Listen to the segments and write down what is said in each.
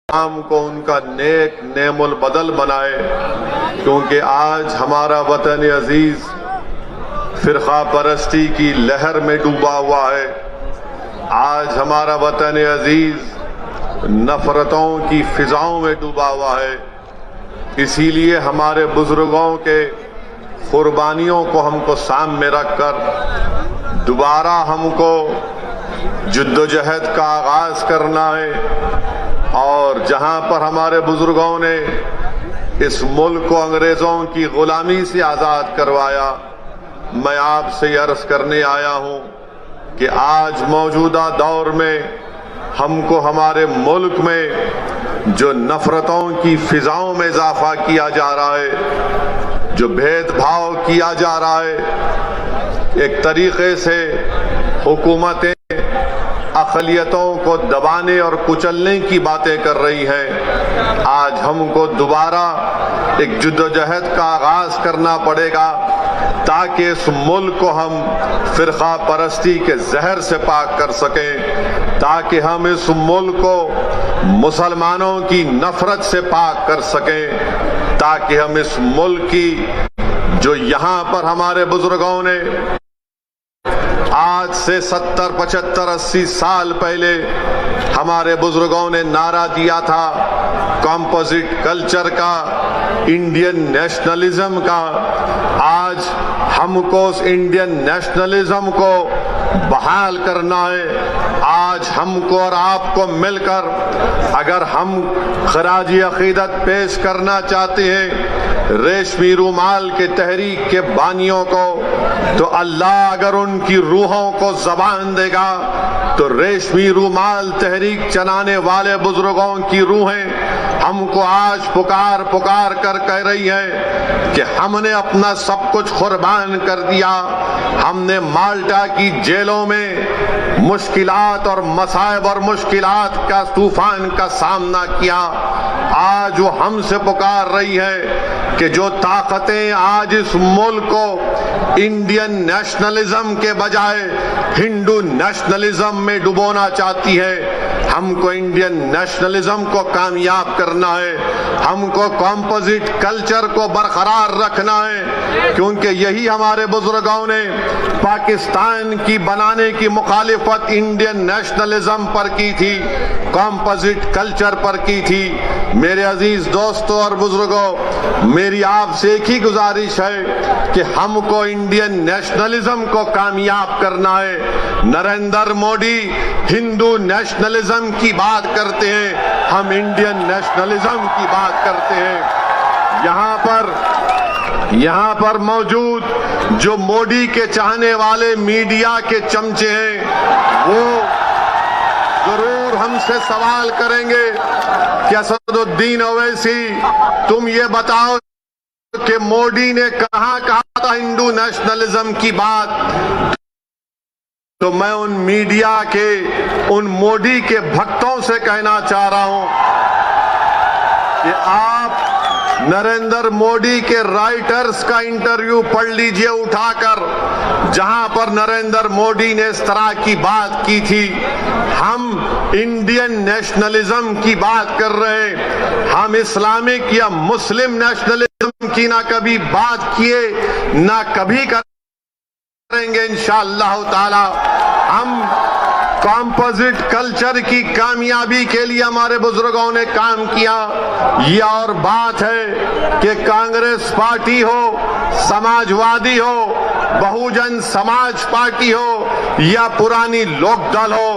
काम को उनका नेक नेमुल बदल बनाए, क्योंकि आज हमारा वतन अजीज फिरका परस्ती की लहर में डूबा हुआ है। आज हमारा वतन अजीज नफरतों की फिजाओं में डूबा हुआ है। इसीलिए हमारे बुजुर्गों के कुर्बानियों को हमको सामने रखकर दोबारा हमको जद्दोजहद का आगाज करना है। और जहां पर हमारे बुजुर्गों ने इस मुल्क को अंग्रेजों की गुलामी से आजाद करवाया, मैं आपसे अर्ज करने आया हूं कि आज मौजूदा दौर में हमको हमारे मुल्क में जो नफरतों की फिजाओं में इजाफा किया जा रहा है, जो भेदभाव किया जा रहा है, एक तरीके से हुकूमतें अक़लियतों को दबाने और कुचलने की बातें कर रही हैं। आज हमको दोबारा एक जद्दोजहद का आगाज करना पड़ेगा ताकि इस मुल्क को हम फिरका परस्ती के जहर से पाक कर सकें, ताकि हम इस मुल्क को मुसलमानों की नफरत से पाक कर सकें, ताकि हम इस मुल्क की जो यहाँ पर हमारे बुजुर्गों ने आज से 70, 75, 80 साल पहले हमारे बुजुर्गों ने नारा दिया था कंपोजिट कल्चर का, इंडियन नेशनलिज्म का। आज हमको उस इंडियन नेशनलिज्म को बहाल करना है। आज हमको और आपको मिलकर अगर हम खराजी अकीदत पेश करना चाहते हैं रेशमी रूमाल के तहरीक के बानियों को, तो अल्लाह अगर उनकी रूहों को जबान देगा तो रेशमी रूमाल तहरीक चलाने वाले बुजुर्गों की रूहें हमको आज पुकार पुकार कर कह रही है कि हमने अपना सब कुछ कुर्बान कर दिया। हमने माल्टा की जेलों में मुश्किलात और मसाइब और मुश्किलात का तूफान का सामना किया। आज वो हमसे पुकार रही है कि जो ताकतें आज इस मुल्क को इंडियन नेशनलिज्म के बजाय हिंदू नेशनलिज्म में डुबोना चाहती है, हमको इंडियन नेशनलिज्म को कामयाब करना है। हमको कंपोजिट कल्चर को बरकरार रखना है, क्योंकि यही हमारे बुजुर्गों ने पाकिस्तान की बनाने की मुखालिफत इंडियन नेशनलिज्म पर की थी, कंपोजिट कल्चर पर की थी। मेरे अजीज दोस्तों और बुजुर्गों, मेरी आपसे एक ही गुजारिश है कि हमको इंडियन नेशनलिज्म को कामयाब करना है। नरेंद्र मोदी हिंदू नेशनलिज्म की बात करते हैं, हम इंडियन नेशनलिज्म की बात करते हैं। यहाँ पर मौजूद जो मोदी के चाहने वाले मीडिया के चमचे हैं, वो जरूर हमसे सवाल करेंगे कि असदुद्दीन ओवैसी, तुम ये बताओ कि मोदी ने कहाँ कहा था हिंदू नेशनलिज्म की बात। तो मैं उन मीडिया के, उन मोदी के भक्तों से कहना चाह रहा हूं कि आप नरेंद्र मोदी के राइटर्स का इंटरव्यू पढ़ लीजिए उठाकर, जहां पर नरेंद्र मोदी ने इस तरह की बात की थी। हम इंडियन नेशनलिज्म की बात कर रहे हैं, हम इस्लामिक या मुस्लिम नेशनलिज्म की ना कभी बात किए ना कभी करेंगे इंशाअल्लाह ताला। हम कंपोजिट कल्चर की कामयाबी के लिए हमारे बुजुर्गों ने काम किया। ये और बात है कि कांग्रेस पार्टी हो, समाजवादी हो, बहुजन समाज पार्टी हो या पुरानी लोकदल हो,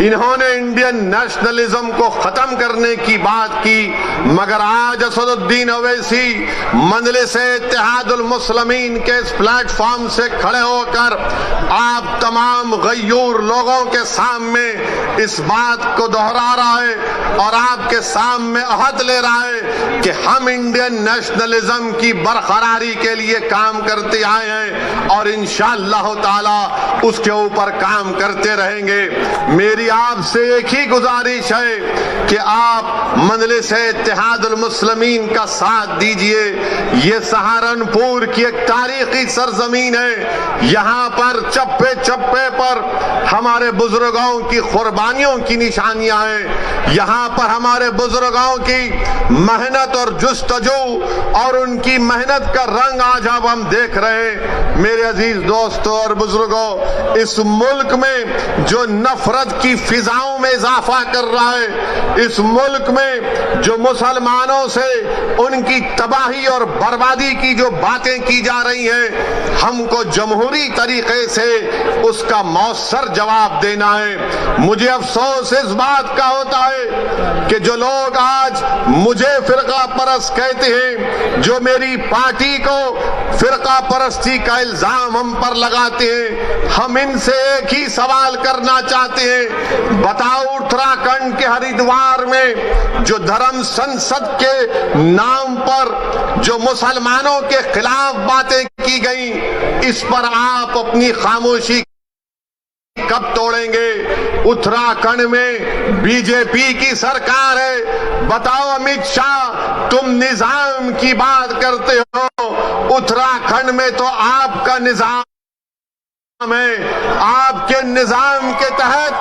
इन्होंने इंडियन नेशनलिज्म को खत्म करने की बात की। मगर आज असदुद्दीन ओवैसी मजलिस-ए-इत्तेहादुल मुस्लिमीन के इस प्लेटफॉर्म से खड़े होकर आप तमाम गयूर लोगों के सामने इस बात को दोहरा रहा है और आपके सामने अहद ले रहा है कि हम इंडियन नेशनलिज्म की बरकरारी के लिए काम करते आए हैं और इंशाअल्लाह ताला उसके ऊपर काम करते रहेंगे। मेरी मेरी आपसे एक ही गुजारिश है कि आप मजलिस-ए-इत्तेहादुल मुस्लिमीन का साथ दीजिए। ये सहारनपुर की एक तारीखी सरजमीन है। यहाँ पर चप्पे चप्पे पर हमारे बुजुर्गों की कुर्बानियों की निशानियां हैं। यहाँ पर हमारे बुजुर्गों की मेहनत और जुस्तजू और उनकी मेहनत का रंग आज अब हम देख रहे हैं। मेरे अजीज दोस्तों और बुजुर्गों, इस मुल्क में जो नफरत की फिजाओं में इजाफा कर रहा है, इस मुल्क में जो मुसलमानों से उनकी तबाही और बर्बादी की जो बातें की जा रही हैं, हमको जमहूरी तरीके से उसका मौसर जवाब देना है। मुझे अफसोस इस बात का होता है कि जो लोग आज मुझे फिरका परस्त कहते हैं, जो मेरी पार्टी को फिरका परस्ती का इल्जाम हम पर लगाते हैं, हम इनसे एक ही सवाल करना चाहते हैं। बताओ, उत्तराखंड के हरिद्वार में जो धर्म संसद के नाम पर जो मुसलमानों के खिलाफ बातें की गई, इस पर आप अपनी खामोशी कब तोड़ेंगे? उत्तराखंड में बीजेपी की सरकार है। बताओ अमित शाह, तुम निजाम की बात करते हो, उत्तराखंड में तो आपका निजाम है। आपके निजाम के तहत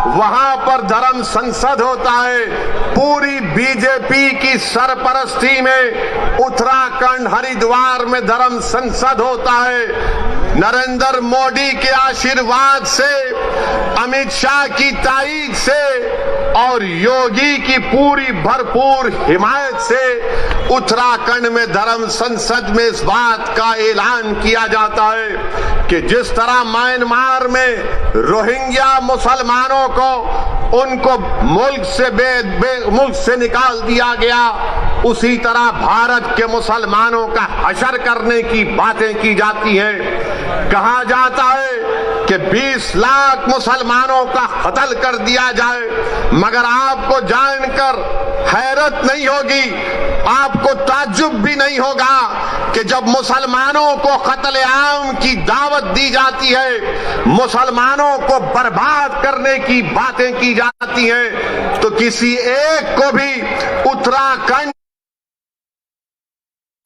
वहां पर धर्म संसद होता है। पूरी बीजेपी की सरपरस्ती में उत्तराखंड हरिद्वार में धर्म संसद होता है। नरेंद्र मोदी के आशीर्वाद से, अमित शाह की ताईद से और योगी की पूरी भरपूर हिमायत से उत्तराखंड में धर्म संसद में इस बात का ऐलान किया जाता है कि जिस तरह म्यांमार में रोहिंग्या मुसलमानों को उनको मुल्क से निकाल दिया गया, उसी तरह भारत के मुसलमानों का हशर करने की बातें की जाती हैं। कहा जाता है कि 20 लाख मुसलमानों का कत्ल कर दिया जाए, मगर आपको जानकर हैरत नहीं होगी, आपको ताज्जुब भी नहीं होगा कि जब मुसलमानों को कत्ल-ए-आम की दावत दी जाती है, मुसलमानों को बर्बाद करने की बातें की जाती हैं, तो किसी एक को भी उत्तराखंड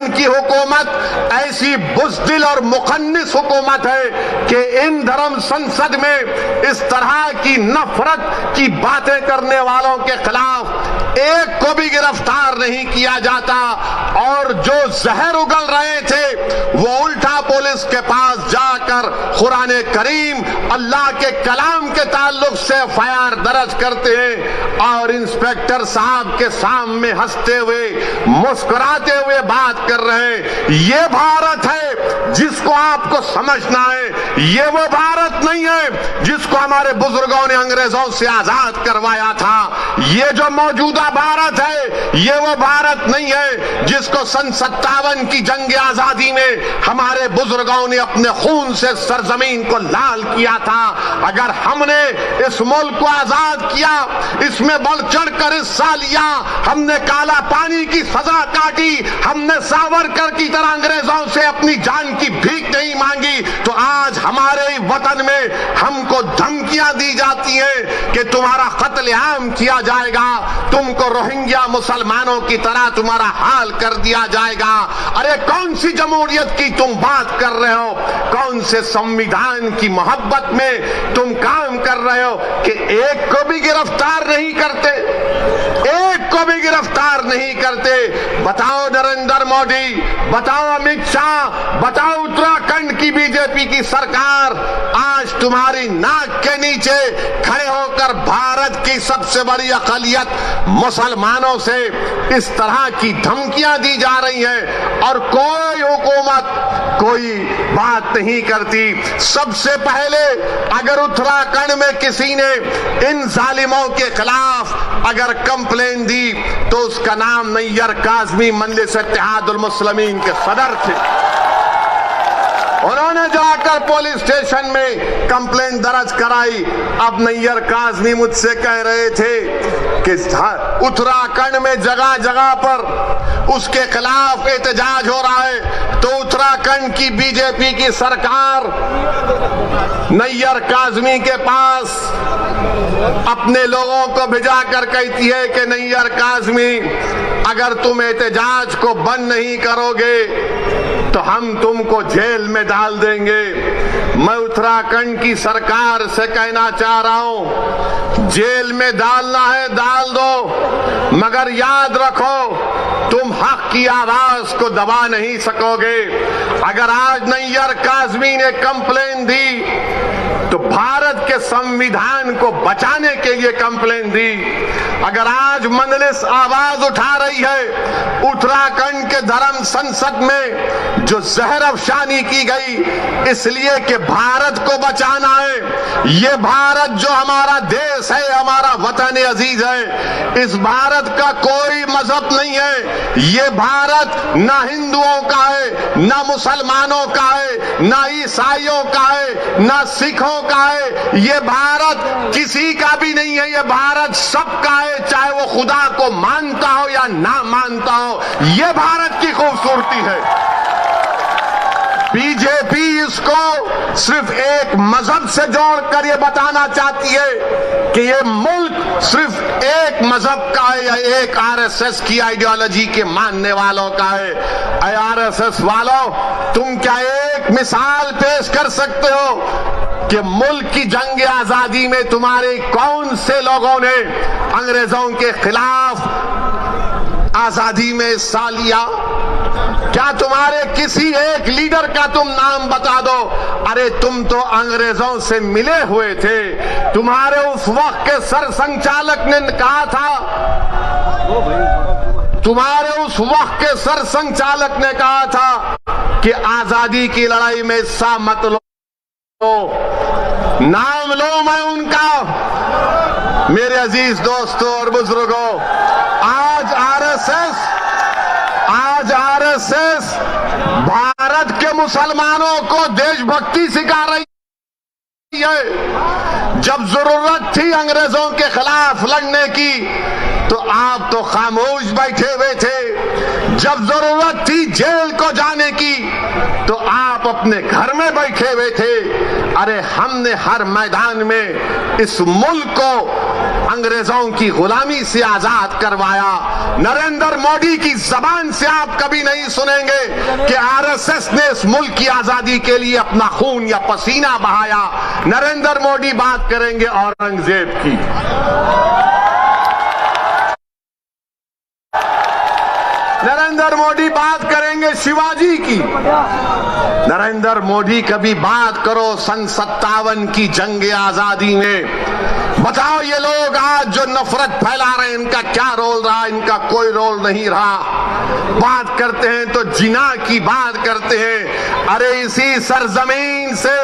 की हुकूमत ऐसी बुज़दिल और मुखन्निस हुकूमत है कि इन धर्म संसद में इस तरह की नफरत की बातें करने वालों के खिलाफ एक को भी गिरफ्तार नहीं किया जाता। और जो जहर उगल रहे थे वो उल्टा पुलिस के पास जाकर कुरान करीम, अल्लाह के कलाम के ताल्लुक से एफआईआर दर्ज करते हैं और इंस्पेक्टर साहब के सामने हंसते हुए, मुस्कुराते हुए बात कर रहे हैं। ये भारत है जिसको आपको समझना है। ये वो भारत नहीं है जिसको हमारे बुजुर्गों ने अंग्रेजों से आजाद करवाया था। ये जो मौजूदा भारत है, ये वो भारत नहीं है जिसको सन 57 की जंग आजादी में हमारे बुजुर्गों ने अपने खून से सरजमीन को लाल किया था। अगर हमने इस मुल्क को आजाद किया, इसमें बढ़ चढ़कर हिस्सा लिया, हमने काला पानी की सजा काटी, हमने सावरकर की तरह अंग्रेजों से अपनी जान की भीख नहीं मांगी, तो आज हमारे वतन में हमको धमकियां दी जाती हैं कि तुम्हारा कत्ल-ए-आम किया जाएगा, तुमको रोहिंग्या मुसलमानों की तरह तुम्हारा हाल कर दिया जाएगा। अरे कौन सी जमहूरियत की तुम बात कर रहे हो? कौन से संविधान की मोहब्बत में तुम काम कर रहे हो कि एक को भी गिरफ्तार नहीं करते? एक को भी गिरफ्तार नहीं करते। बताओ नरेंद्र मोदी, बताओ अमित शाह, बताओ उत्तराखंड की बीजेपी की सरकार, आज तुम्हारी नाक के नीचे खड़े होकर भारत की सबसे बड़ी अक़लियत मुसलमानों से इस तरह की धमकियां दी जा रही हैं और कोई हुकूमत कोई बात नहीं करती। सबसे पहले अगर उत्तराखंड में किसी ने इन जालिमों के खिलाफ अगर कंप्लेन दी तो उसका नाम नैयर काज़मी मजलिस-ए-इत्तेहादुल मुस्लिमीन के सदर थे। उन्होंने जाकर पुलिस स्टेशन में कंप्लेन दर्ज कराई। अब नैयर काज़मी मुझसे कह रहे थे कि उत्तराखंड में जगह जगह पर उसके खिलाफ एहतजाज हो रहा है, तो उत्तराखंड की बीजेपी की सरकार नैयर काज़मी के पास अपने लोगों को भिजाकर कहती है कि नैयर काज़मी, अगर तुम एहतजाज को बंद नहीं करोगे तो हम तुमको जेल में डाल देंगे। मैं उत्तराखंड की सरकार से कहना चाह रहा हूं, जेल में डालना है डाल दो, मगर याद रखो तुम हक की आवाज को दबा नहीं सकोगे। अगर आज नैयर काज़मी ने कंप्लेन दी तो भारत के संविधान को बचाने के लिए कंप्लेन दी। अगर आज मजलिस आवाज उठा रही है उत्तराखंड के धर्म संसद में जो जहर अफशानी की गई इसलिए कि भारत को बचाना है, ये भारत जो हमारा देश है, हमारा वतन अजीज है, इस भारत का कोई मजहब नहीं है। ये भारत ना हिंदुओं का है, ना मुसलमानों का है, ना ईसाइयों का है, ना सिखों का है। ये भारत किसी का भी नहीं है, ये भारत सबका है, चाहे वो खुदा को मानता हो या ना मानता हो। ये भारत की खूबसूरती है। बीजेपी इसको सिर्फ एक मजहब से जोड़कर ये बताना चाहती है कि ये मुल्क सिर्फ एक मजहब का है या एक आरएसएस की आइडियोलॉजी के मानने वालों का है। आरएसएस वालों, तुम क्या एक मिसाल पेश कर सकते हो कि मुल्क की जंग आजादी में तुम्हारे कौन से लोगों ने अंग्रेजों के खिलाफ आजादी में हिस्सा लिया? क्या तुम्हारे किसी एक लीडर का तुम नाम बता दो। अरे तुम तो अंग्रेजों से मिले हुए थे। तुम्हारे उस वक्त के सरसंघचालक ने कहा था, तुम्हारे उस वक्त के सरसंघचालक ने कहा था कि आजादी की लड़ाई में हिस्सा मत लो। नाम लो मैं उनका। मेरे अजीज दोस्तों और बुजुर्गों, आज आरएसएस भारत के मुसलमानों को देशभक्ति सिखा रही है। जब जरूरत थी अंग्रेजों के खिलाफ लड़ने की तो आप तो खामोश बैठे हुए थे। जब जरूरत थी जेल को जाने की तो आप अपने घर में बैठे हुए थे। अरे हमने हर मैदान में इस मुल्क को अंग्रेजों की गुलामी से आजाद करवाया। नरेंद्र मोदी की जबान से आप कभी नहीं सुनेंगे कि आरएसएस ने इस मुल्क की आजादी के लिए अपना खून या पसीना बहाया। नरेंद्र मोदी बात करेंगे औरंगजेब की, नरेंद्र मोदी बात करेंगे शिवाजी की। नरेंद्र मोदी कभी बात करो सन 57 की जंग आजादी में। बताओ ये लोग आज जो नफरत फैला रहे हैं इनका क्या रोल रहा? इनका कोई रोल नहीं रहा। बात करते हैं तो जिना की बात करते हैं। अरे इसी सरजमीन से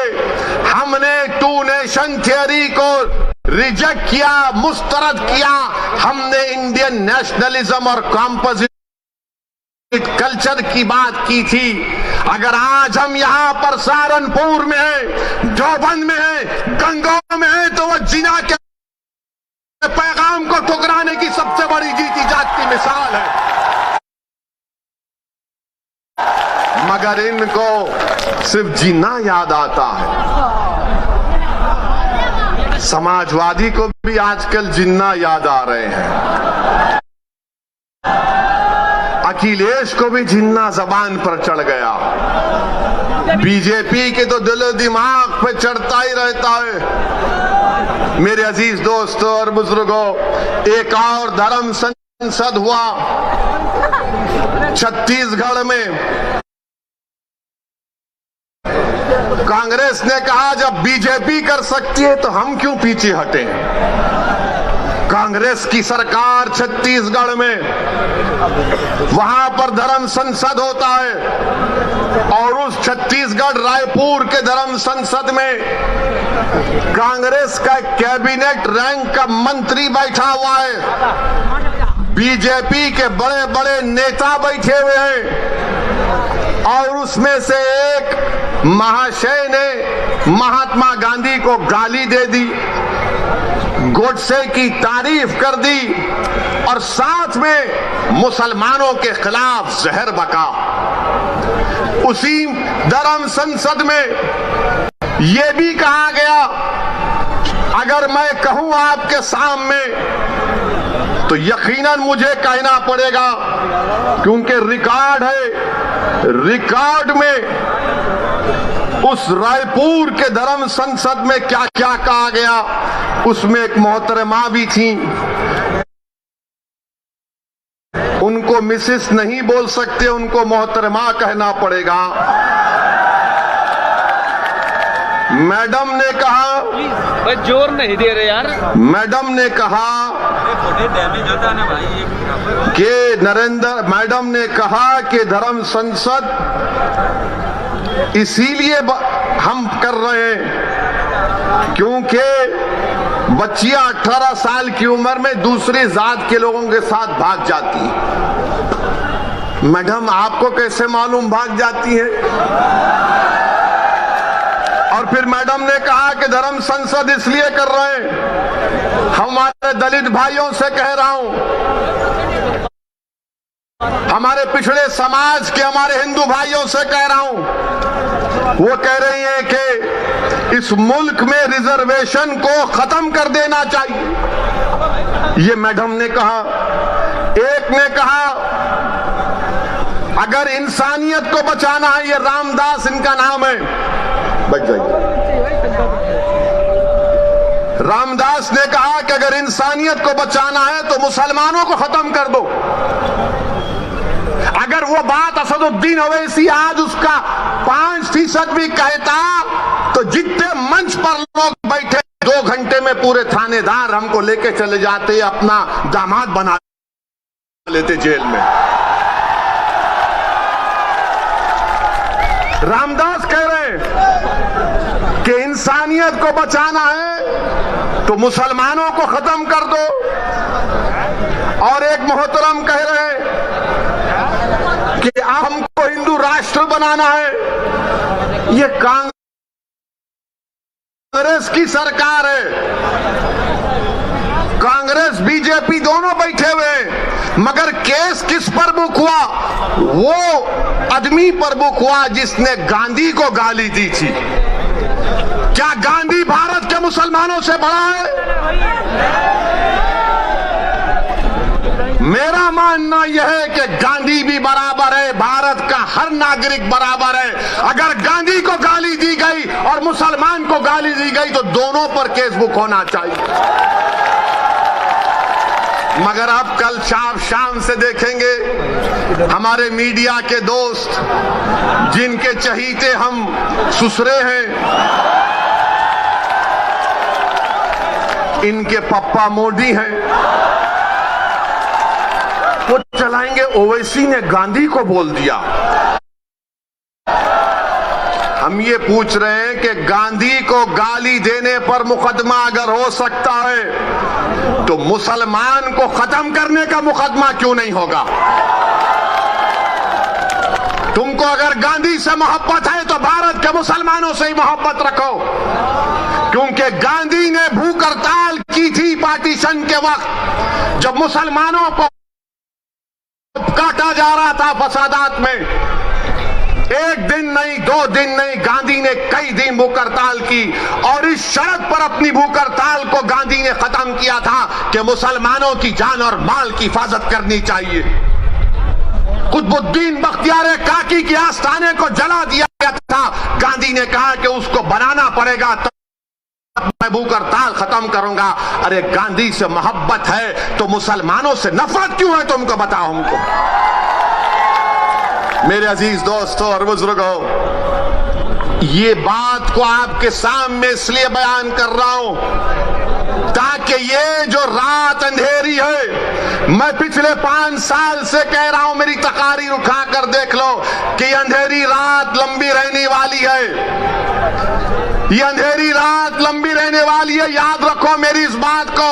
हमने टू नेशन थियरी को रिजेक्ट किया, मुस्तरद किया। हमने इंडियन नेशनलिज्म और कॉम्पोजिट कल्चर की बात की थी। अगर आज हम यहाँ पर सहारनपुर में है, देवबंद में है, गंगोह में है, तो वो जिना के पैगाम को ठुकराने की सबसे बड़ी जीती जागती मिसाल है। मगर इनको सिर्फ जिना याद आता है। समाजवादी को भी आजकल जिन्ना याद आ रहे हैं। अखिलेश को भी जिन्ना जबान पर चढ़ गया। बीजेपी के तो दिलो दिमाग पे चढ़ता ही रहता है। मेरे अजीज दोस्तों और बुजुर्गों, एक और धर्म संसद हुआ छत्तीसगढ़ में। कांग्रेस ने कहा जब बीजेपी कर सकती है तो हम क्यों पीछे हटे। कांग्रेस की सरकार छत्तीसगढ़ में, वहां पर धर्म संसद होता है और उस छत्तीसगढ़ रायपुर के धर्म संसद में कांग्रेस का कैबिनेट रैंक का मंत्री बैठा हुआ है। बीजेपी के बड़े बड़े नेता बैठे हुए हैं और उसमें से एक महाशय ने महात्मा गांधी को गाली दे दी, गोडसे की तारीफ कर दी और साथ में मुसलमानों के खिलाफ जहर बका। उसी धर्म संसद में यह भी कहा गया, अगर मैं कहूं आपके सामने तो यकीनन मुझे कहना पड़ेगा, क्योंकि रिकॉर्ड है। रिकॉर्ड में उस रायपुर के धर्म संसद में क्या क्या कहा गया, उसमें एक मोहतरमा भी थी। उनको मिसेस नहीं बोल सकते, उनको मोहतरमा कहना पड़ेगा। मैडम ने कहा, भाई जोर नहीं दे रहे यार। मैडम ने कहा कि मैडम ने कहा कि धर्म संसद इसीलिए हम कर रहे हैं क्योंकि बच्चियां 18 साल की उम्र में दूसरी जात के लोगों के साथ भाग जाती है। मैडम आपको कैसे मालूम भाग जाती है? और फिर मैडम ने कहा कि धर्म संसद इसलिए कर रहे हैं, हमारे दलित भाइयों से कह रहा हूं, हमारे पिछड़े समाज के हमारे हिंदू भाइयों से कह रहा हूं, वो कह रही हैं कि इस मुल्क में रिजर्वेशन को खत्म कर देना चाहिए। ये मैडम ने कहा। एक ने कहा अगर इंसानियत को बचाना है, ये रामदास इनका नाम है, बच जाइए। रामदास ने कहा कि अगर इंसानियत को बचाना है तो मुसलमानों को खत्म कर दो। अगर वो बात असदुद्दीन ओवैसी आज उसका 5% भी कहता तो जितने मंच पर लोग बैठे 2 घंटे में पूरे थानेदार हमको लेके चले जाते, अपना दामाद बना लेते जेल में। रामदास कह रहे हैं कि इंसानियत को बचाना है तो मुसलमानों को खत्म कर दो। और एक मोहतरम कह रहे हैं कि हमको हिंदू राष्ट्र बनाना है। ये कांग्रेस की सरकार है, कांग्रेस बीजेपी दोनों बैठे हुए, मगर केस किस पर बुक हुआ? वो आदमी पर बुक हुआ जिसने गांधी को गाली दी थी। क्या गांधी भारत के मुसलमानों से बड़ा है? मेरा मानना यह है कि गांधी भी बराबर है, भारत का हर नागरिक बराबर है। अगर गांधी को गाली दी गई और मुसलमान को गाली दी गई तो दोनों पर केस बुक होना चाहिए। मगर अब कल शाम से देखेंगे हमारे मीडिया के दोस्त, जिनके चहीते हम सुसरे हैं, इनके पप्पा मोदी हैं, वो चलाएंगे ओवैसी ने गांधी को बोल दिया। हम ये पूछ रहे हैं कि गांधी को गाली देने पर मुकदमा अगर हो सकता है तो मुसलमान को खत्म करने का मुकदमा क्यों नहीं होगा? तुमको अगर गांधी से मोहब्बत है तो भारत के मुसलमानों से ही मोहब्बत रखो, क्योंकि गांधी ने भूख हड़ताल की थी पार्टीशन के वक्त, जब मुसलमानों को काटा जा रहा था फसादात में। एक दिन नहीं, 2 दिन नहीं, गांधी ने कई दिन भूख हड़ताल की और इस शर्त पर अपनी भूख हड़ताल को गांधी ने खत्म किया था कि मुसलमानों की जान और माल की हिफाजत करनी चाहिए। कुतुबुद्दीन बख्तियार काकी के आस्थाने को जला दिया गया था, गांधी ने कहा कि उसको बनाना पड़ेगा तो मैं भूख हड़ताल खत्म करूंगा। अरे गांधी से मोहब्बत है तो मुसलमानों से नफरत क्यों है? तुमको बताओ हमको। मेरे अजीज दोस्तों और बुजुर्गों, ये बात को आपके सामने इसलिए बयान कर रहा हूं ताकि ये जो रात अंधेरी है, मैं पिछले 5 साल से कह रहा हूं, मेरी तकारीर उठा कर देख लो कि अंधेरी रात लंबी रहने वाली है। ये अंधेरी रात लंबी रहने वाली है, याद रखो मेरी इस बात को।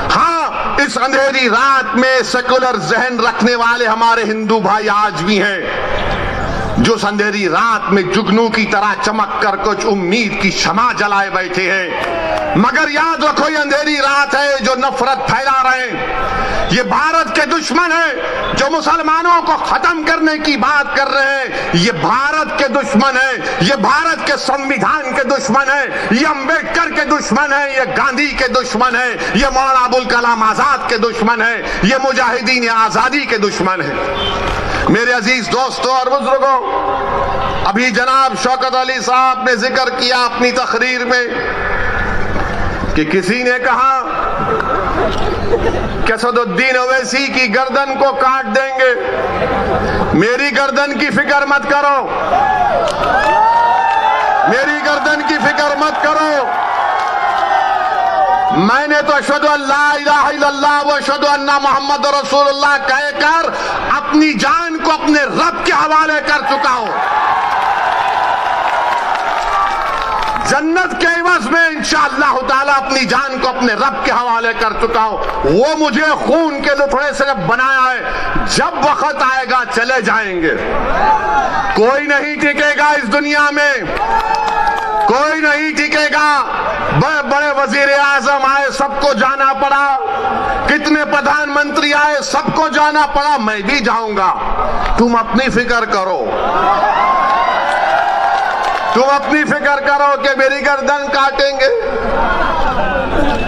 हाँ, इस अंधेरी रात में सेकुलर जहन रखने वाले हमारे हिंदू भाई आज भी हैं, जो अंधेरी रात में जुगनू की तरह चमक कर कुछ उम्मीद की शमा जलाए बैठे हैं। मगर याद रखो ये अंधेरी रात है जो नफरत फैला रहे हैं, ये भारत के दुश्मन है जो मुसलमानों को खत्म करने की बात कर रहे हैं। ये भारत के दुश्मन है, ये भारत के संविधान के दुश्मन है, ये अंबेडकर के दुश्मन है, ये गांधी के दुश्मन है, ये मौलाना अबुल कलाम आजाद के दुश्मन है, ये मुजाहिदीन आजादी के दुश्मन है। मेरे अजीज दोस्तों और बुजुर्गों, अभी जनाब शौकत अली साहब ने जिक्र किया अपनी तकरीर में कि किसी ने कहा कि असदुद्दीन ओवैसी की गर्दन को काट देंगे। मेरी गर्दन की फिक्र मत करो, मेरी गर्दन की फिक्र मत करो। मैंने तो अशहदु अल्ला इलाहा इल्लल्लाह व अशहदु अन्ना मुहम्मद रसूलुल्लाह कहकर अपनी जान को अपने रब के हवाले कर चुका हूं। जन्नत के एवज में इंशाअल्लाह ताला अपनी जान को अपने रब के हवाले कर चुका हूं। वो मुझे खून के लुथड़े से जब बनाया है, जब वक्त आएगा चले जाएंगे। कोई नहीं टिकेगा इस दुनिया में, कोई नहीं टिकेगा। बड़े बड़े वजीर आजम आए, सबको जाना पड़ा। कितने प्रधानमंत्री आए, सबको जाना पड़ा। मैं भी जाऊंगा। तुम अपनी फिक्र करो, तुम अपनी फिक्र करो कि मेरी गर्दन काटेंगे।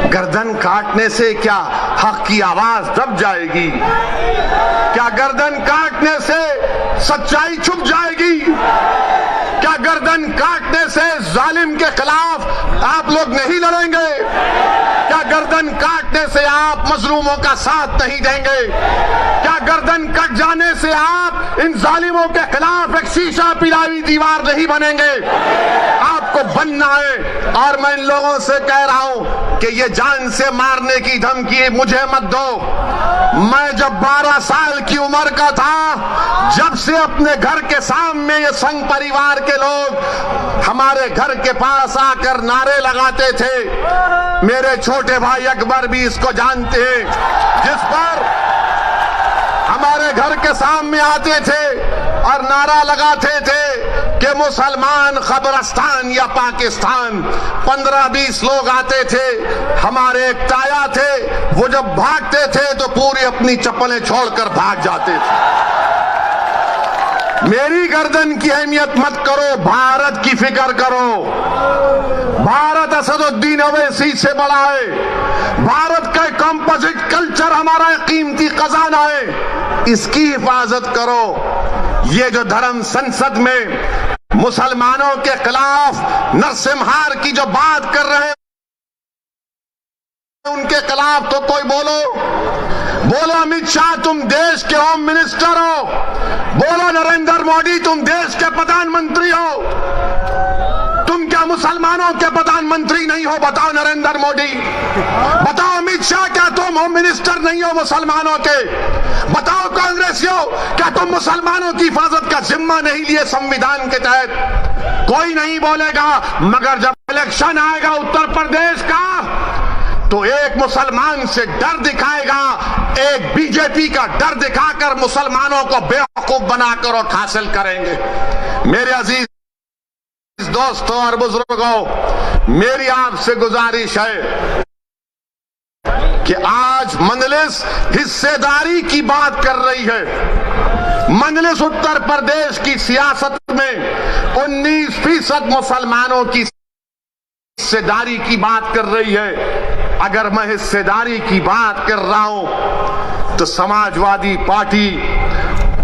गर्दन काटने से क्या हक की आवाज दब जाएगी? क्या गर्दन काटने से सच्चाई छुप जाएगी? क्या गर्दन काटने से जालिम के खिलाफ आप लोग नहीं लड़ेंगे? क्या गर्दन काटने से आप मजलूमों का साथ नहीं देंगे? क्या गर्दन कट जाने से आप इन जालिमों के खिलाफ एक शीशा पिलावी दीवार नहीं बनेंगे? आपको बनना है। और मैं इन लोगों से कह रहा हूं कि ये जान से मारने की धमकी मुझे मत दो। मैं जब 12 साल की उम्र का था, जब से अपने घर के सामने ये संघ परिवार के लोग हमारे घर के पास आकर नारे लगाते थे। मेरे छोटे भाई अकबर भी इसको जानते हैं, जिस पर हमारे घर के सामने आते थे और नारा लगाते थे कि मुसलमान खबरस्तान या पाकिस्तान। 15-20 लोग आते थे, हमारे एक ताया थे, वो जब भागते थे तो पूरी अपनी चप्पलें छोड़कर भाग जाते थे। मेरी गर्दन की अहमियत मत करो, भारत की फिक्र करो। भारत असदुद्दीन ओवैसी से बड़ा है। भारत का कंपोजिट कल्चर हमारा कीमती खजाना है, इसकी हिफाजत करो। ये जो धर्म संसद में मुसलमानों के खिलाफ नरसिम्हार की जो बात कर रहे हैं, उनके खिलाफ तो कोई बोलो अमित शाह तुम देश के होम मिनिस्टर हो, बोलो नरेंद्र मोदी तुम देश के प्रधानमंत्री हो। तुम क्या मुसलमानों के प्रधानमंत्री नहीं हो? बताओ नरेंद्र मोदी, बताओ अमित शाह, क्या तुम होम मिनिस्टर नहीं हो मुसलमानों के? बताओ कांग्रेसियों, क्या तुम मुसलमानों की हिफाजत का जिम्मा नहीं लिए संविधान के तहत? कोई नहीं बोलेगा। मगर जब इलेक्शन आएगा उत्तर प्रदेश का, तो एक मुसलमान से डर दिखाएगा, एक बीजेपी का डर दिखाकर मुसलमानों को बेवकूफ बनाकर वोट हासिल करेंगे। मेरे अजीज दोस्तों और बुजुर्गों, मेरी आपसे गुजारिश है कि आज मजलिस हिस्सेदारी की बात कर रही है। मजलिस उत्तर प्रदेश की सियासत में 19% मुसलमानों की हिस्सेदारी की बात कर रही है। अगर मैं हिस्सेदारी की बात कर रहा हूं तो Samajwadi party,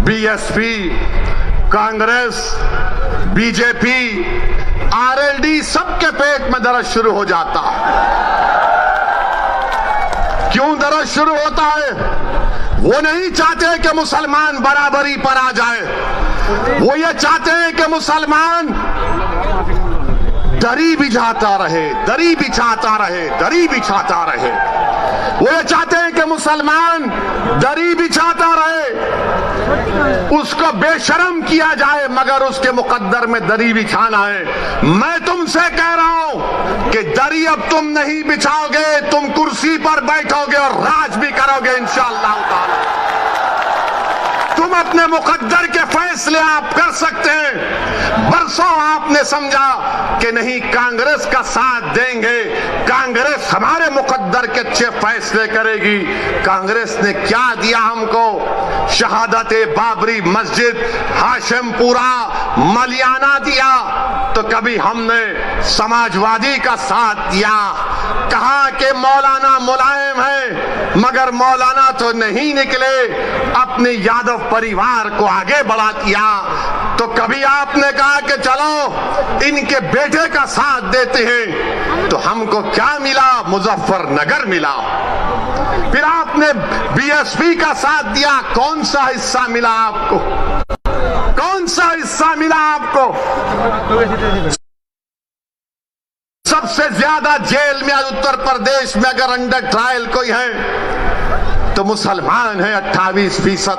BSP, Congress, BJP, RLD सबके पेट में दर्द शुरू हो जाता है। क्यों दर्द शुरू होता है? वो नहीं चाहते कि मुसलमान बराबरी पर आ जाए, वो ये चाहते हैं कि मुसलमान दरी बिछाता रहे, दरी बिछाता रहे, दरी बिछाता रहे। वो ये चाहते हैं कि मुसलमान दरी बिछाता रहे, उसको बेशर्म किया जाए, मगर उसके मुकद्दर में दरी बिछाना है। मैं तुमसे कह रहा हूं कि दरी अब तुम नहीं बिछाओगे, तुम कुर्सी पर बैठोगे और राज भी करोगे इंशाअल्लाह ताला। तुम अपने मुकद्दर के फैसले आप कर सकते हैं। बरसों आपने समझा कि नहीं कांग्रेस का साथ देंगे, कांग्रेस हमारे मुकद्दर के अच्छे फैसले करेगी। कांग्रेस ने क्या दिया हमको? शहादत बाबरी मस्जिद, हाशिमपुरा, मलियाना दिया। तो कभी हमने समाजवादी का साथ दिया, कहा कि मौलाना मुलायम है, मगर मौलाना तो नहीं निकले, अपने यादव परिवार को आगे बढ़ा दिया। तो कभी आपने कहा कि चलो इनके बेटे का साथ देते हैं, तो हमको क्या मिला? मुजफ्फरनगर मिला। फिर आपने बीएसपी का साथ दिया, कौन सा हिस्सा मिला आपको? कौन सा हिस्सा मिला आपको? सबसे ज्यादा जेल में आज उत्तर प्रदेश में अगर अंडर ट्रायल कोई है तो मुसलमान है 28%।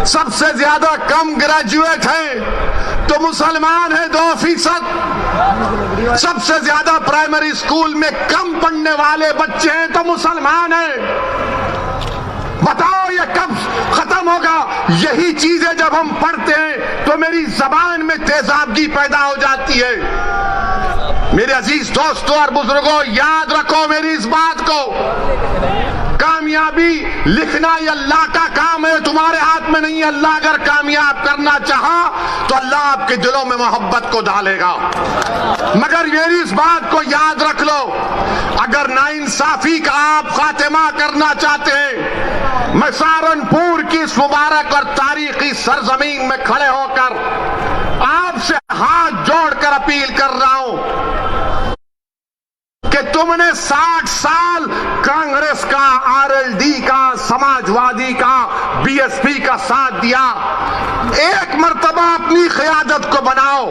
सबसे ज्यादा कम ग्रेजुएट है तो मुसलमान है 2%। सबसे ज्यादा प्राइमरी स्कूल में कम पढ़ने वाले बच्चे हैं तो मुसलमान है। बताओ ये कब खत्म होगा? यही चीजें जब हम पढ़ते हैं तो मेरी जबान में तेजाबगी पैदा हो जाती है। मेरे अजीज दोस्तों और बुजुर्गों, याद रखो मेरी इस बात को, कामयाबी लिखना ये अल्लाह का काम है, तुम्हारे हाथ में नहीं है। अल्लाह अगर कामयाब करना चाहा तो अल्लाह आपके दिलों में मोहब्बत को डालेगा। मगर मेरी इस बात को याद रख लो, अगर नाइंसाफी का आप खात्मा करना चाहते हैं, मैं सहारनपुर की इस मुबारक और तारीखी सरजमीन में खड़े होकर आपसे हाथ जोड़कर अपील कर रहा हूं कि तुमने 60 साल कांग्रेस का, आरएलडी का, समाजवादी का, बीएसपी का साथ दिया। एक मर्तबा अपनी क़यादत को बनाओ,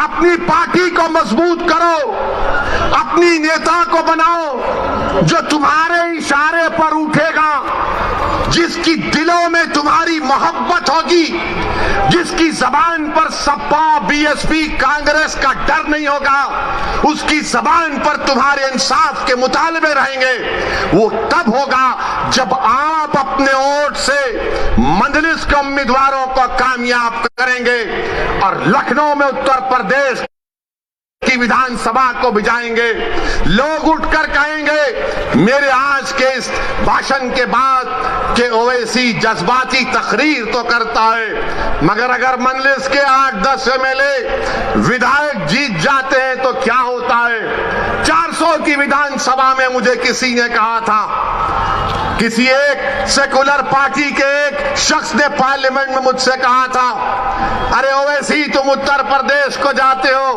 अपनी पार्टी को मजबूत करो, अपनी नेता को बनाओ जो तुम्हारे इशारे पर उठेगा, जिसकी दिलों में तुम्हारी मोहब्बत होगी, जिसकी जबान पर सपा, बीएसपी, कांग्रेस का डर नहीं होगा, उसकी जबान पर तुम्हारे इंसाफ के मुतालबे रहेंगे। वो तब होगा जब आप अपने वोट से मजलिस के उम्मीदवारों को कामयाब करेंगे और लखनऊ में उत्तर प्रदेश की विधानसभा को भिजाएंगे। लोग उठकर कहेंगे मेरे आज के इस भाषण के बाद कि ओवैसी जज्बाती तकरीर तो करता है, मगर अगर मजलिस के 8-10 एमएलए विधायक जीत जाते हैं तो क्या होता है? 400 की विधानसभा में मुझे किसी ने कहा था, किसी एक सेकुलर पार्टी के एक शख्स ने पार्लियामेंट में मुझसे कहा था, अरे ओवैसी तुम उत्तर प्रदेश को जाते हो,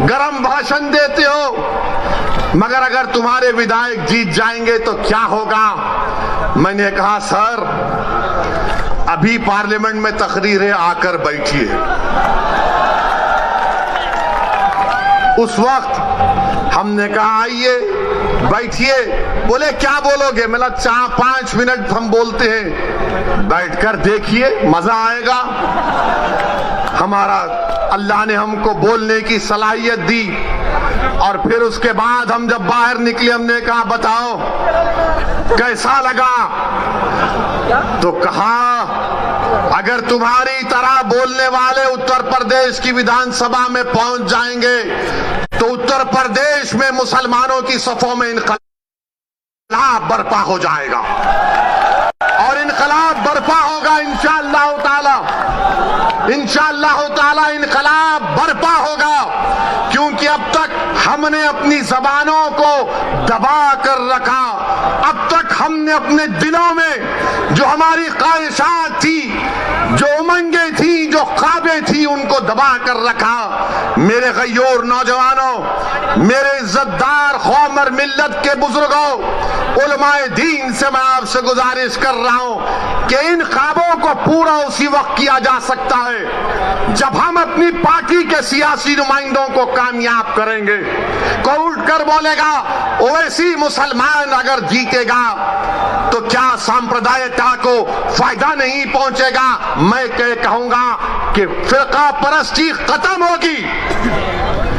गरम भाषण देते हो, मगर अगर तुम्हारे विधायक जीत जाएंगे तो क्या होगा? मैंने कहा सर अभी पार्लियामेंट में तकरीरें आकर बैठिए। उस वक्त हमने कहा आइए बैठिए। बोले क्या बोलोगे? मैं 4-5 मिनट हम बोलते हैं, बैठकर देखिए मजा आएगा। हमारा अल्लाह ने हमको बोलने की सलाहियत दी और फिर उसके बाद हम जब बाहर निकले हमने कहा बताओ कैसा लगा? तो कहा अगर तुम्हारी तरह बोलने वाले उत्तर प्रदेश की विधानसभा में पहुंच जाएंगे तो उत्तर प्रदेश में मुसलमानों की सफों में इनकलाब बर्पा हो जाएगा और इनकलाब बर्पा होगा इंशाअल्लाह ताला। इंशाअल्लाह ताला इनकलाब बर्पा होगा, क्योंकि अब तक हमने अपनी जबानों को दबा कर रखा। अब तक हमने अपने दिलों में जो हमारी ख्वाहिशात थी, जो उमंगें थी, जो ख्वाबें थी, उनको दबा कर रखा। मेरे गयूर नौजवानों, मेरे इज्जतदार कौम और मिल्लत के बुजुर्गों, उलमाए दीन से मैं आपसे गुजारिश कर रहा हूं कि इन ख्वाबों को पूरा उसी वक्त किया जा सकता है जब हम अपनी पार्टी के सियासी नुमाइंदों को कामयाब करेंगे। कोई उठकर बोलेगा ओवैसी मुसलमान अगर जीतेगा तो क्या सांप्रदायिकता को फायदा नहीं पहुंचेगा? मैं कहूंगा कि फिरका परस्ती खत्म होगी,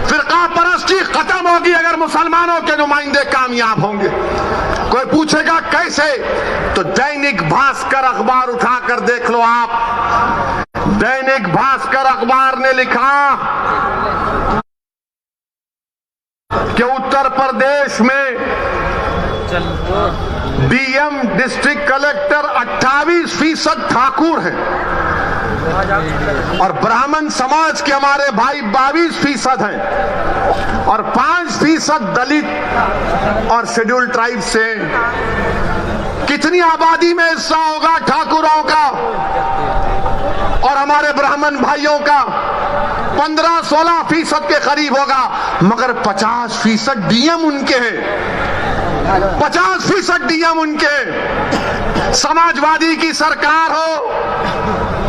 फिरका फिरका परस्ती खत्म होगी अगर मुसलमानों के नुमाइंदे कामयाब होंगे। कोई पूछेगा कैसे, तो दैनिक भास्कर अखबार उठाकर देख लो आप। दैनिक भास्कर अखबार ने लिखा कि उत्तर प्रदेश में डीएम डिस्ट्रिक्ट कलेक्टर 28% ठाकुर हैं और ब्राह्मण समाज के हमारे भाई 22% हैं और 5% दलित और शेड्यूल्ड ट्राइब से। कितनी आबादी में हिस्सा होगा ठाकुरों का और हमारे ब्राह्मण भाइयों का? 15-16% के करीब होगा, मगर 50% डीएम उनके हैं। 50% डीएम उनके। समाजवादी की सरकार हो,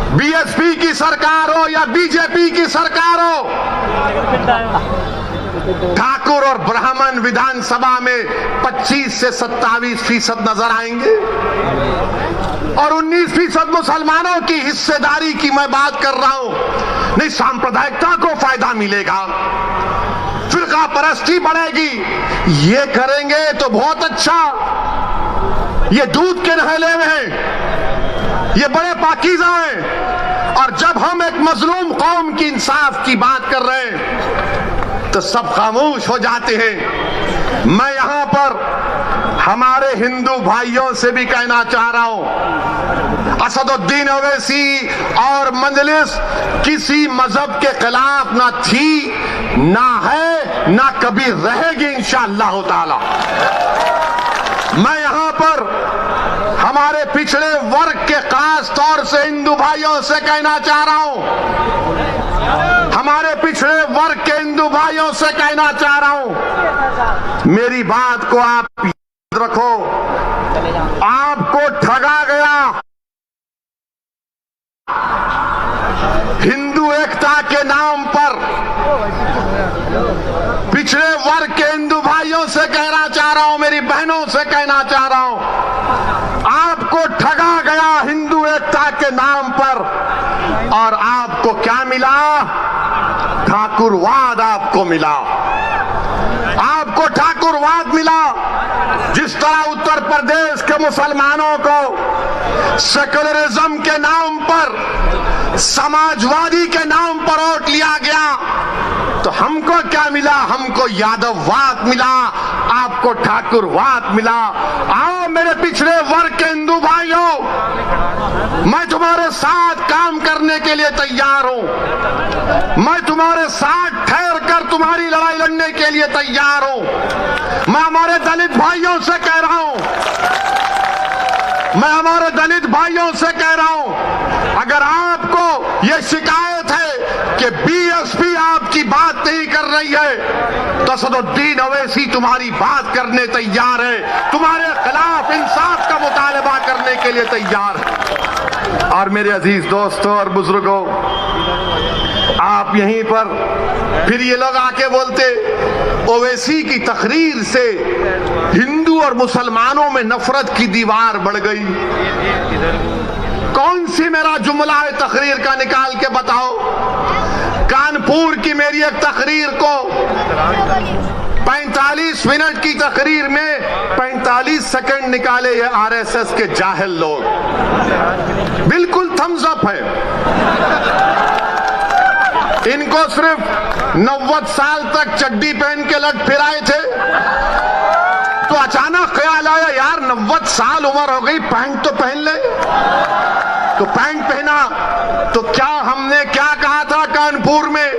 बीएसपी की सरकार हो या बीजेपी की सरकार हो, ठाकुर और ब्राह्मण विधानसभा में 25 से 27% नजर आएंगे और 19% मुसलमानों की हिस्सेदारी की मैं बात कर रहा हूं। नहीं, सांप्रदायिकता को फायदा मिलेगा, फिरका परस्ती बढ़ेगी। ये करेंगे तो बहुत अच्छा, ये दूध के नहले में हैं, ये बड़े पाकीज़ा हैं। और जब हम एक मजलूम कौम की इंसाफ की बात कर रहे हैं तो सब खामोश हो जाते हैं। मैं यहां पर हमारे हिंदू भाइयों से भी कहना चाह रहा हूं, असदुद्दीन ओवैसी और मजलिस किसी मजहब के खिलाफ ना थी, ना है, ना कभी रहेगी इंशाअल्लाह ताला। मैं यहां पर हमारे पिछड़े वर्ग के खास तौर से हिंदू भाइयों से कहना चाह रहा हूं, हमारे पिछड़े वर्ग के हिंदू भाइयों से कहना चाह रहा हूं, मेरी बात को आप याद रखो। आपको ठगा गया हिंदू एकता के नाम पर। पिछड़े वर्ग के हिंदू भाइयों से कहना चाह रहा हूं, मेरी बहनों से कहना चाह रहा हूं, आपको ठगा गया हिंदू एकता के नाम पर और आपको क्या मिला? ठाकुरवाद आपको मिला। आपको ठाकुरवाद मिला। जिस तरह उत्तर प्रदेश के मुसलमानों को सेकुलरिज्म के नाम पर, समाजवादी के नाम पर वोट लिया गया, तो हमको क्या मिला? हमको यादववाद मिला, आपको ठाकुरवाद मिला। आओ मेरे पिछड़े वर्ग के हिंदू भाइयों, मैं तुम्हारे साथ काम करने के लिए तैयार हूं। मैं तुम्हारे साथ ठहर कर तुम्हारी लड़ाई लड़ने के लिए तैयार हूं। मैं हमारे दलित भाइयों से कह रहा हूं, मैं हमारे दलित भाइयों से कह रहा हूं, अगर आपको यह शिकायत है कि बीएसपी आपकी बात नहीं कर रही है, तो असदुद्दीन ओवैसी तुम्हारी बात करने तैयार है, तुम्हारे खिलाफ इंसाफ का मुतालबा करने के लिए तैयार है। और मेरे अजीज दोस्तों और बुजुर्गों, आप यहीं पर फिर ये लोग आके बोलते ओवैसी की तकरीर से हिंदू और मुसलमानों में नफरत की दीवार बढ़ गई। कौन सी मेरा जुमला है तकरीर का, निकाल के बताओ। कानपुर की मेरी एक तकरीर को 45 मिनट की तकरीर में 45 सेकंड निकाले ये आरएसएस के जाहिल लोग। बिल्कुल थम्स अप है। इनको सिर्फ 90 साल तक चड्डी पहन के लग फिराए थे, तो अचानक ख्याल आया यार 90 साल उम्र हो गई, पैंट तो पहन ले। तो पैंट पहना, तो क्या हमने क्या कहा था कानपुर में?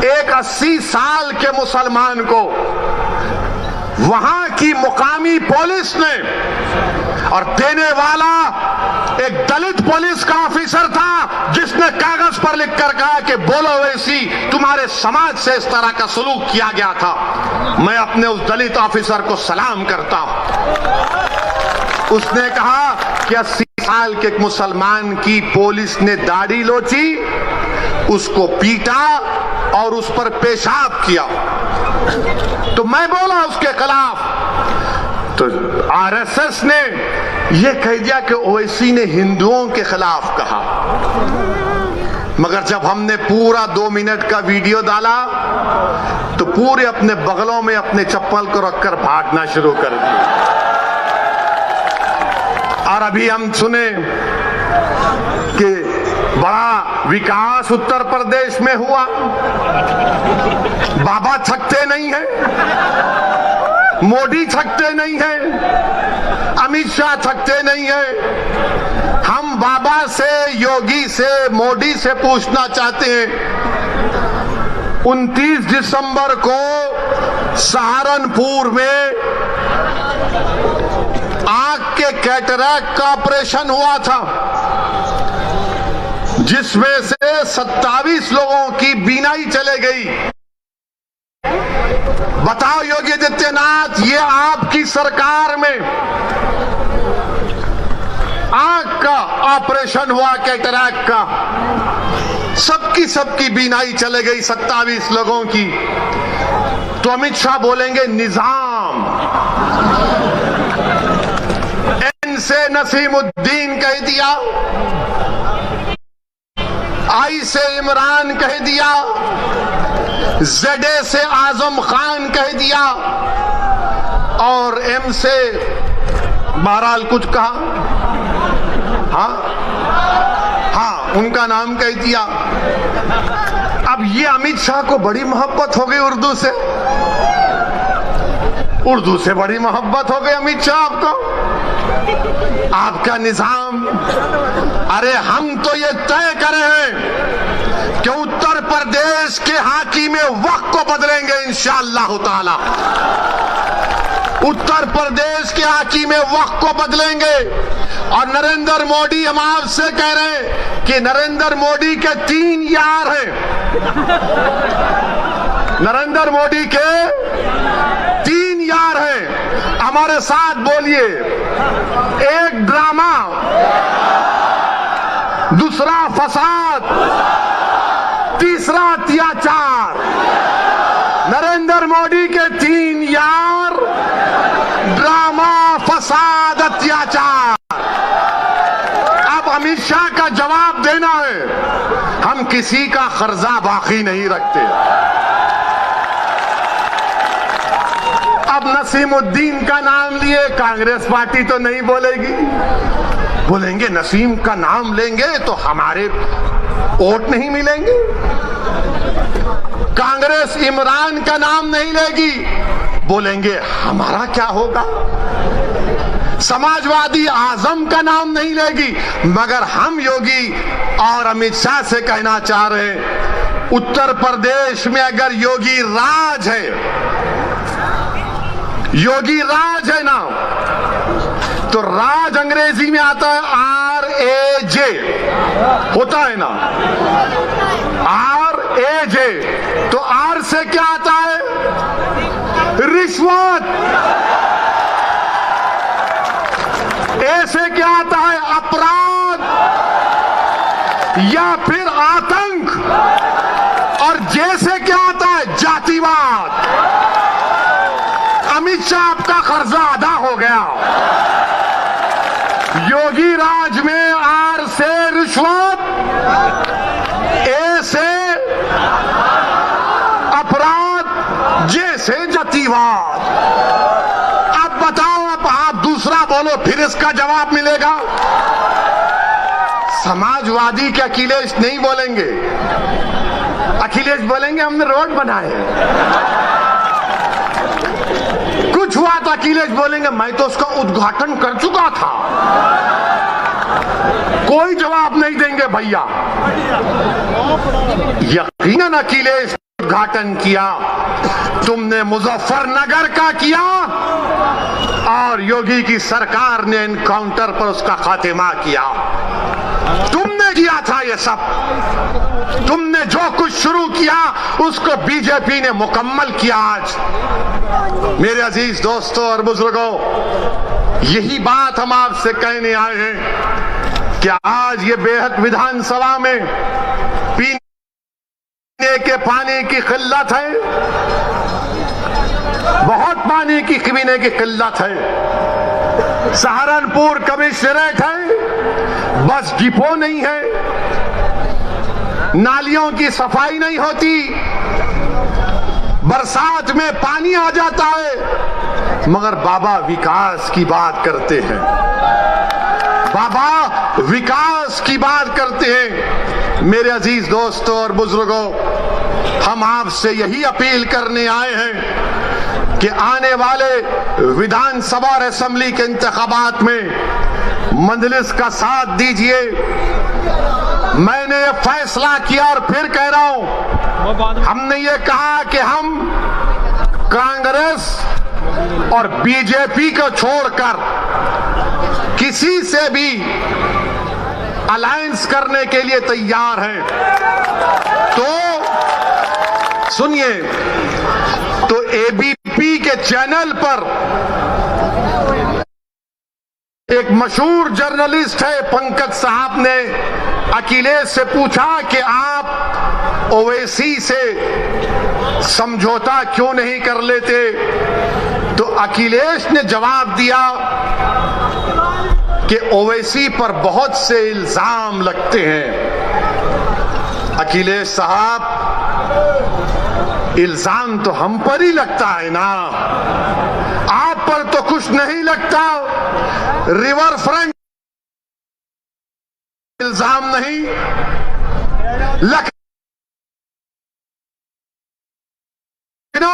एक 80 साल के मुसलमान को वहां की मुकामी पुलिस ने, और देने वाला एक दलित पुलिस का ऑफिसर था, जिसने कागज पर लिखकर कहा कि बोलो वैसी तुम्हारे समाज से इस तरह का सलूक किया गया था। मैं अपने उस दलित ऑफिसर को सलाम करता हूं। उसने कहा कि 80 साल के मुसलमान की पुलिस ने दाढ़ी लोची, उसको पीटा और उस पर पेशाब किया, तो मैं बोला उसके खिलाफ। तो आरएसएस ने यह कह दिया कि ओवैसी ने हिंदुओं के खिलाफ कहा। मगर जब हमने पूरा 2 मिनट का वीडियो डाला तो पूरे अपने बगलों में अपने चप्पल को रखकर भागना शुरू कर दिया। और अभी हम सुने कि बड़ा विकास उत्तर प्रदेश में हुआ। बाबा थकते नहीं हैं, मोदी थकते नहीं हैं, अमित शाह थकते नहीं हैं। हम बाबा से, योगी से, मोदी से पूछना चाहते हैं, 29 दिसंबर को सहारनपुर में आंख के कैटरैक्ट का ऑपरेशन हुआ था, जिसमें से 27 लोगों की बीनाई चले गई। बताओ योगी आदित्यनाथ, ये आपकी सरकार में आंख का ऑपरेशन हुआ कैटरैक्ट का, सबकी बीनाई चले गई 27 लोगों की। तो अमित शाह बोलेंगे निजाम, एन से नसीमुद्दीन कह दिया, आई से इमरान कह दिया, जेडे से आजम खान कह दिया, और एम से बहरहाल कुछ कहा, हाँ उनका नाम कह दिया। अब ये अमित शाह को बड़ी मोहब्बत हो गई उर्दू से, उर्दू से बड़ी मोहब्बत हो गई अमित शाह आपको, आपका निजाम। अरे हम तो ये तय करे हैं कि उत्तर प्रदेश के हाकिम वक्त को बदलेंगे इंशाअल्लाह ताला, उत्तर प्रदेश के हाकिम वक्त को बदलेंगे। और नरेंद्र मोदी, हम आपसे कह रहे हैं कि नरेंद्र मोदी के 3 यार हैं, नरेंद्र मोदी के 3 यार हैं। हमारे साथ बोलिए, एक ड्रामा, दूसरा फसाद, तीसरा अत्याचार। नरेंद्र मोदी के 3 यार, ड्रामा, फसाद, अत्याचार। अब अमित शाह का जवाब देना है, हम किसी का कर्जा बाकी नहीं रखते। अब नसीमुद्दीन का नाम लिए कांग्रेस पार्टी तो नहीं बोलेगी, बोलेंगे नसीम का नाम लेंगे तो हमारे वोट नहीं मिलेंगे। कांग्रेस इमरान का नाम नहीं लेगी, बोलेंगे हमारा क्या होगा। समाजवादी आजम का नाम नहीं लेगी। मगर हम योगी और अमित शाह से कहना चाह रहे हैं, उत्तर प्रदेश में अगर योगी राज है, योगी राज है ना, तो राज अंग्रेजी में आता है RAJ, होता है ना, RAJ। तो R से क्या आता है? रिश्वत। A से क्या आता है? अपराध या फिर आतंक। और J से क्या आता है? जातिवाद। अमित शाह आपका कर्जा अदा हो गया। योगी राज में R से रिश्वत, A से अपराध, J से जातिवाद। अब बताओ, अब आप दूसरा बोलो, फिर इसका जवाब मिलेगा। समाजवादी के अखिलेश नहीं बोलेंगे, अखिलेश बोलेंगे हमने रोड बनाए। कुछ हुआ तो अखिलेश बोलेंगे मैं तो उसका उद्घाटन कर चुका था। कोई जवाब नहीं देंगे भैया। यकीनन अखिलेश उद्घाटन किया, तुमने मुजफ्फरनगर का किया और योगी की सरकार ने एनकाउंटर पर उसका खात्मा किया। तुमने किया था ये सब। तुमने जो कुछ शुरू किया उसको बीजेपी ने मुकम्मल किया। आज मेरे अजीज दोस्तों और बुजुर्गों, यही बात हम आपसे कहने आए हैं कि आज ये बेहद विधानसभा में पीने के पानी की किल्लत है, बहुत पानी की पीने की किल्लत है। सहारनपुर कमिश्नरेट है, बस डिपो नहीं है। नालियों की सफाई नहीं होती, बरसात में पानी आ जाता है, मगर बाबा विकास की बात करते हैं। बाबा विकास की बात करते हैं। मेरे अजीज दोस्तों और बुजुर्गों, हम आपसे यही अपील करने आए हैं कि आने वाले विधानसभा और असेंबली के इंतखाबात में मजलिस का साथ दीजिए। मैंने ये फैसला किया और फिर कह रहा हूं, हमने ये कहा कि हम कांग्रेस और बीजेपी को छोड़कर किसी से भी अलायंस करने के लिए तैयार हैं। तो सुनिए, तो एबीपी के चैनल पर एक मशहूर जर्नलिस्ट है पंकज साहब ने अखिलेश से पूछा कि आप ओवैसी से समझौता क्यों नहीं कर लेते, तो अखिलेश ने जवाब दिया कि ओवैसी पर बहुत से इल्जाम लगते हैं। अखिलेश साहब, इल्जाम तो हम पर ही लगता है ना, आप पर तो कुछ नहीं लगता। रिवर फ्रंट इल्जाम नहीं, लखनऊ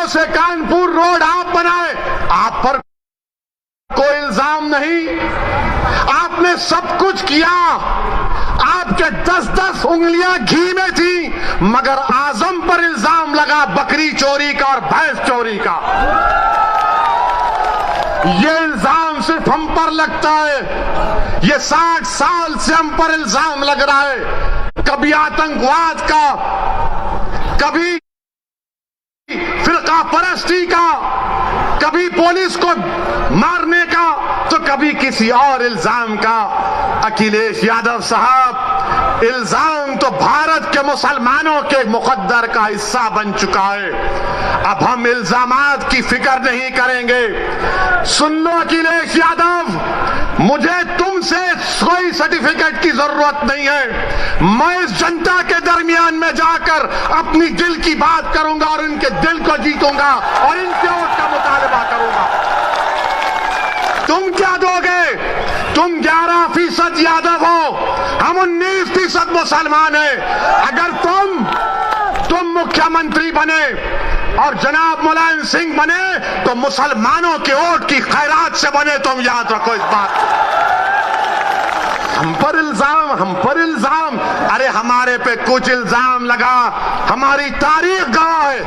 से कानपुर रोड आप बनाए, आप पर कोई इल्जाम नहीं। आपने सब कुछ किया, आपके 10-10 उंगलियां घी में थी, मगर आजम पर इल्जाम लगा बकरी चोरी का और भैंस चोरी का। ये इल्जाम सिर्फ हम पर लगता है, ये 60 साल से हम पर इल्जाम लग रहा है। कभी आतंकवाद का, कभी फिरका परस्ती का, कभी पुलिस को मारने का, तो कभी किसी और इल्जाम का। अखिलेश यादव साहब, इल्जाम तो भारत के मुसलमानों के मुकद्दर का हिस्सा बन चुका है। अब हम इल्जामात की फिक्र नहीं करेंगे। सुन लो अखिलेश यादव, मुझे तुमसे कोई सर्टिफिकेट की जरूरत नहीं है। मैं इस जनता के दरमियान में जाकर अपनी दिल की बात करूंगा और इनके दिल को जीतूंगा और इनके वोट का मुतालबा करूंगा। तुम क्या दोगे? तुम 11% यादव हो, हम 19% मुसलमान हैं। अगर तुम मुख्यमंत्री बने और जनाब मुलायम सिंह बने तो मुसलमानों के वोट की खैरात से बने। तुम याद रखो इस बात। हम पर इल्जाम, अरे हमारे पे कुछ इल्जाम लगा, हमारी तारीख गवाह है,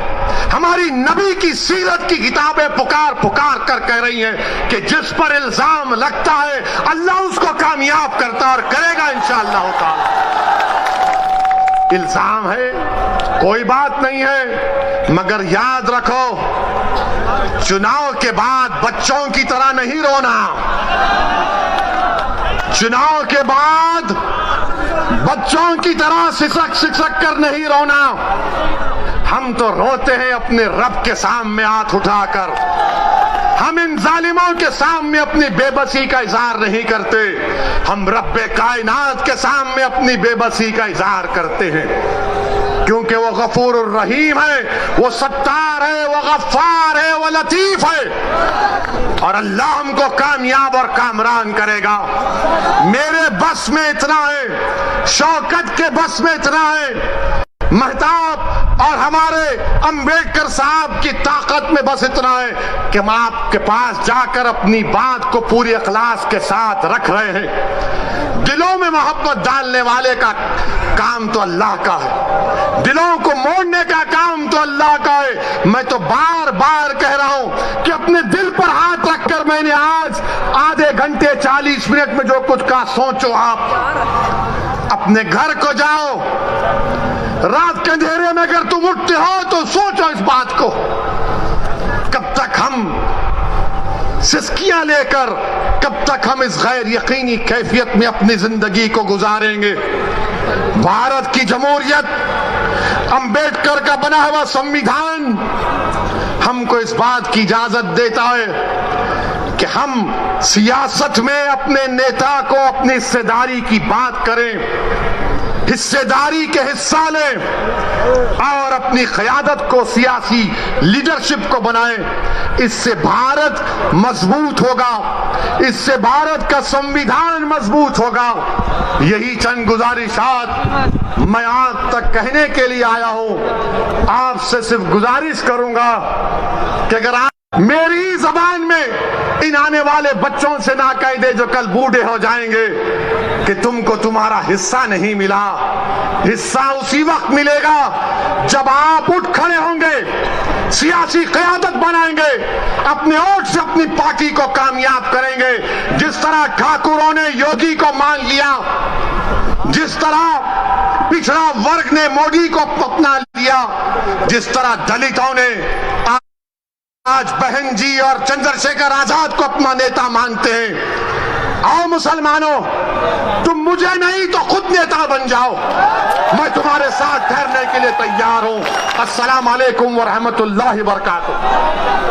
हमारी नबी की सीरत की किताबें पुकार पुकार कर कह रही हैं कि जिस पर इल्जाम लगता है अल्लाह उसको कामयाब करता है और करेगा इंशाअल्लाह ताला। इल्जाम है, कोई बात नहीं है, मगर याद रखो, चुनाव के बाद बच्चों की तरह नहीं रोना। चुनाव के बाद बच्चों की तरह सिसक सिसक कर नहीं रोना। हम तो रोते हैं अपने रब के सामने हाथ उठाकर। हम इन जालिमों के सामने अपनी बेबसी का इजहार नहीं करते, हम रब्बे कायनात के सामने अपनी बेबसी का इजहार करते हैं, क्योंकि वो गफूर रहीम है, वो सत्तार है, वो गफ्फार है, वो लतीफ है और अल्लाह हमको कामयाब और कामरान करेगा। मेरे बस में इतना है, शौकत के बस में इतना है, महताब और हमारे अंबेडकर साहब की ताकत में बस इतना है कि हम आपके पास जाकर अपनी बात को पूरी इखलास के साथ रख रहे हैं। दिलों में मोहब्बत डालने वाले का काम तो अल्लाह का है, दिलों को मोड़ने का काम तो अल्लाह का है। मैं तो बार बार कह रहा हूं कि अपने दिल पर हाथ रखकर मैंने आज आधे घंटे 40 मिनट में जो कुछ कहा, सोचो आप अपने घर को जाओ, रात के अंधेरे में अगर तुम उठते हो तो सोचो इस बात को, कब तक हम सिस्कियां लेकर, कब तक हम इस गैर यकीनी कैफियत में अपनी जिंदगी को गुजारेंगे। भारत की जमहूरियत, अंबेडकर का बना हुआ संविधान हमको इस बात की इजाजत देता है कि हम सियासत में अपने नेता को अपनी हिस्सेदारी की बात करें। हिस्सेदारी के हिस्सा लें और अपनी क़यादत को, सियासी लीडरशिप को बनाएं। इससे भारत मजबूत होगा, इससे भारत का संविधान मजबूत होगा। यही चंद गुजारिशात मैं आज तक कहने के लिए आया हूं। आपसे सिर्फ गुजारिश करूंगा कि अगर आप मेरी जबान में इन आने वाले बच्चों से ना कह दे जो कल बूढ़े हो जाएंगे कि तुमको तुम्हारा हिस्सा नहीं मिला। हिस्सा उसी वक्त मिलेगा जब आप उठ खड़े होंगे, सियासी क़यादत बनाएंगे, अपने वोट से अपनी पार्टी को कामयाब करेंगे। जिस तरह ठाकुरों ने योगी को मान लिया, जिस तरह पिछड़ा वर्ग ने मोदी को अपना लिया, जिस तरह दलितों ने आज बहन जी और चंद्रशेखर आजाद को अपना नेता मानते हैं। आओ मुसलमानों, तुम मुझे नहीं तो खुद नेता बन जाओ। मैं तुम्हारे साथ ठहरने के लिए तैयार हूं। अस्सलाम वालेकुम व रहमतुल्लाहि व बरकातुहू।